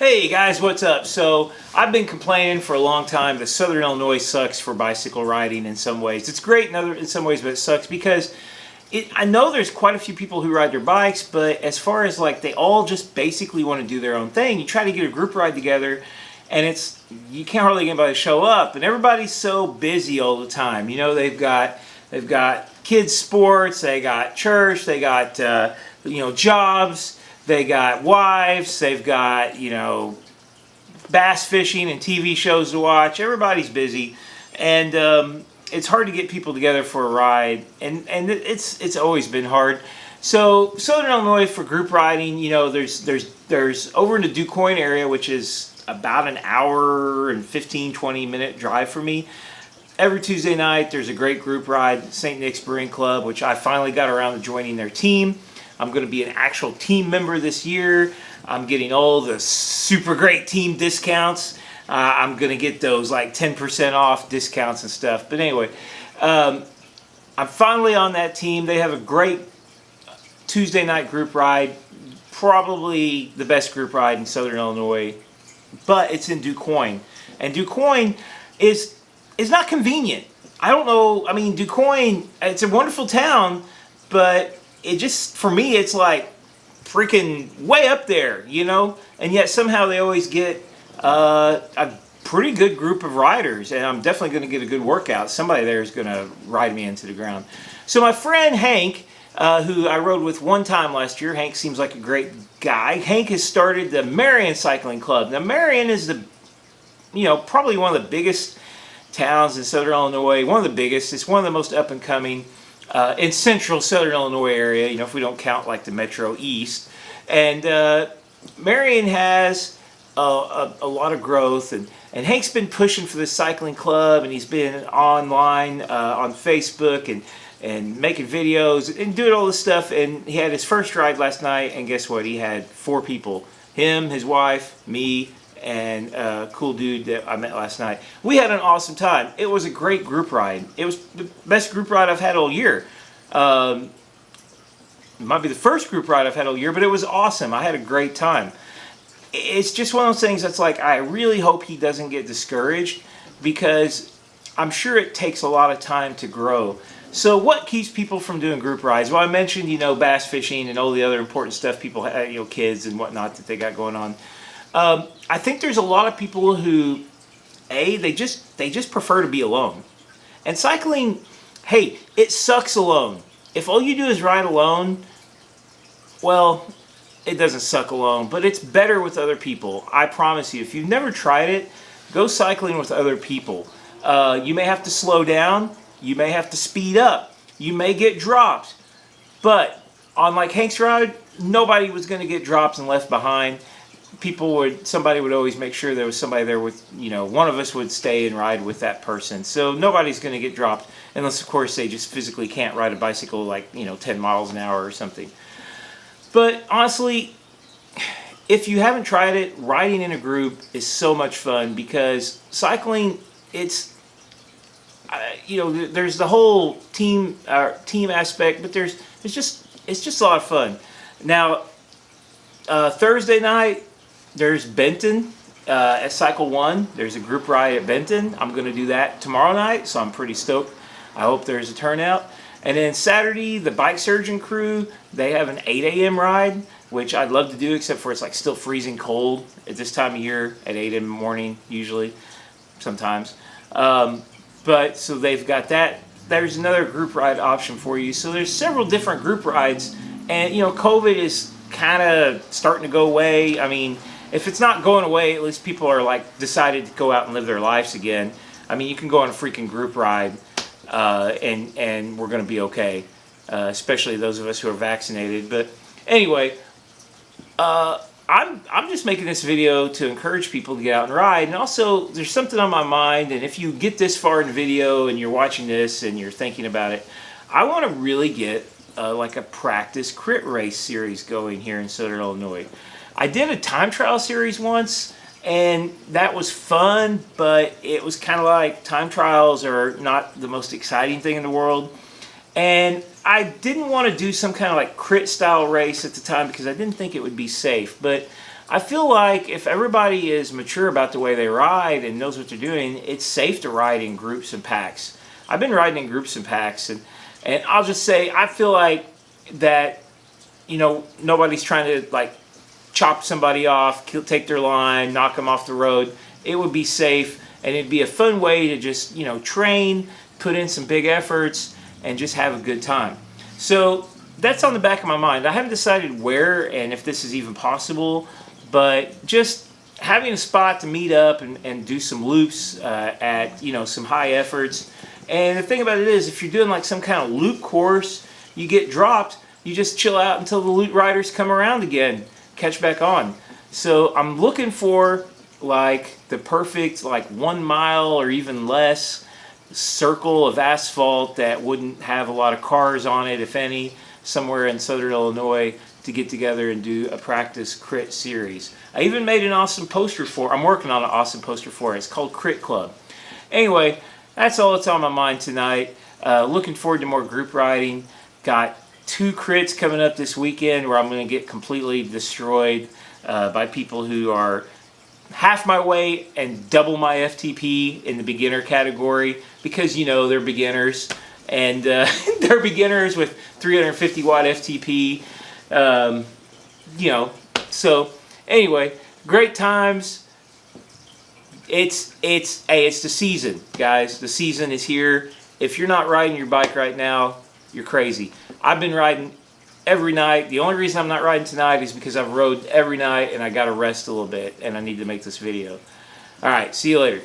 Hey guys, what's up? So I've been complaining for a long time that Southern Illinois sucks for bicycle riding in some ways. It's great in some ways, but it sucks because I know there's quite a few people who ride their bikes, but as far as like they all just basically want to do their own thing. You try to get a group ride together and you can't hardly get anybody to show up, and everybody's so busy all the time. You know, they've got kids sports, they got church, they got jobs. They got wives, they've got, bass fishing and TV shows to watch. Everybody's busy, and it's hard to get people together for a ride, and it's always been hard. So Southern Illinois for group riding, there's over in the DuQuoin area, which is about an hour and 15-20 minute drive for me. Every Tuesday night, there's a great group ride, St. Nick's Brewing Club, which I finally got around to joining their team. I'm going to be an actual team member this year. I'm getting all the super great team discounts. I'm going to get those like 10% off discounts and stuff. But anyway, I'm finally on that team. They have a great Tuesday night group ride. Probably the best group ride in Southern Illinois. But it's in DuQuoin. And DuQuoin is not convenient. I don't know. I mean, DuQuoin, it's a wonderful town, but it just, for me, it's like freaking way up there, and yet somehow they always get a pretty good group of riders, and I'm definitely going to get a good workout. Somebody there is going to ride me into the ground. So my friend Hank, who I rode with one time last year, Hank seems like a great guy. Hank has started the Marion Cycling Club. Now Marion is probably one of the biggest towns in Southern Illinois, one of the biggest. It's one of the most up and coming in central Southern Illinois area, if we don't count like the Metro East. And Marion has a lot of growth, and Hank's been pushing for this cycling club, and he's been online on Facebook and making videos and doing all this stuff. And he had his first ride last night, and guess what? He had 4 people: him, his wife, me, and a cool dude that I met last night. We had an awesome time. It was a great group ride. It was the best group ride I've had all year. It might be the first group ride I've had all year, but it was awesome. I had a great time. It's just one of those things that's like, I really hope he doesn't get discouraged, because I'm sure it takes a lot of time to grow. So what keeps people from doing group rides? Well, I mentioned, bass fishing and all the other important stuff people have, kids and whatnot that they got going on. I think there's a lot of people who, they just prefer to be alone. And cycling, hey, it sucks alone. If all you do is ride alone, well, it doesn't suck alone, but it's better with other people. I promise you, if you've never tried it, go cycling with other people. You may have to slow down, you may have to speed up, you may get dropped, but on like Hank's ride, nobody was going to get dropped and left behind. Somebody would always make sure there was somebody there with, one of us would stay and ride with that person. So nobody's going to get dropped unless, of course, they just physically can't ride a bicycle like, 10 miles an hour or something. But honestly, if you haven't tried it, riding in a group is so much fun, because cycling, it's, there's the whole team aspect, but it's just a lot of fun. Now, Thursday night, there's Benton at Cycle 1. There's a group ride at Benton. I'm going to do that tomorrow night, so I'm pretty stoked. I hope there's a turnout. And then Saturday, the Bike Surgeon crew, they have an 8 a.m. ride, which I'd love to do, except for it's like still freezing cold at this time of year at 8 in the morning, usually, sometimes. But so they've got that. There's another group ride option for you. So there's several different group rides, and COVID is kind of starting to go away. I mean, if it's not going away, at least people are like decided to go out and live their lives again. I mean, you can go on a freaking group ride, and we're going to be okay, especially those of us who are vaccinated. But anyway, I'm just making this video to encourage people to get out and ride. And also, there's something on my mind, and if you get this far in the video and you're watching this and you're thinking about it, I want to really get like a practice crit race series going here in Southern Illinois. I did a time trial series once, and that was fun, but it was kind of like time trials are not the most exciting thing in the world. And I didn't want to do some kind of like crit style race at the time because I didn't think it would be safe. But I feel like if everybody is mature about the way they ride and knows what they're doing, it's safe to ride in groups and packs. I've been riding in groups and packs, and I'll just say I feel like that, you know, nobody's trying to like chop somebody off, take their line, knock them off the road. It would be safe, and it'd be a fun way to just, you know, train, put in some big efforts, and just have a good time. So that's on the back of my mind. I haven't decided where and if this is even possible, but just having a spot to meet up and do some loops at, you know, some high efforts. And the thing about it is, if you're doing like some kind of loop course, you get dropped, you just chill out until the loop riders come around again, catch back on. So I'm looking for like the perfect like 1 mile or even less circle of asphalt that wouldn't have a lot of cars on it, if any, somewhere in southern Illinois, to get together and do a practice crit series. I even made an awesome poster for, I'm working on an awesome poster for it. It's called Crit Club. Anyway, that's all that's on my mind tonight. Looking forward to more group riding. Got 2 crits coming up this weekend where I'm going to get completely destroyed by people who are half my weight and double my FTP in the beginner category, because, you know, they're beginners, and they're beginners with 350 watt FTP. You know, so anyway, great times. It's the season, guys. The season is here. If you're not riding your bike right now, you're crazy. I've been riding every night. The only reason I'm not riding tonight is because I've rode every night and I got to rest a little bit, and I need to make this video. All right, see you later.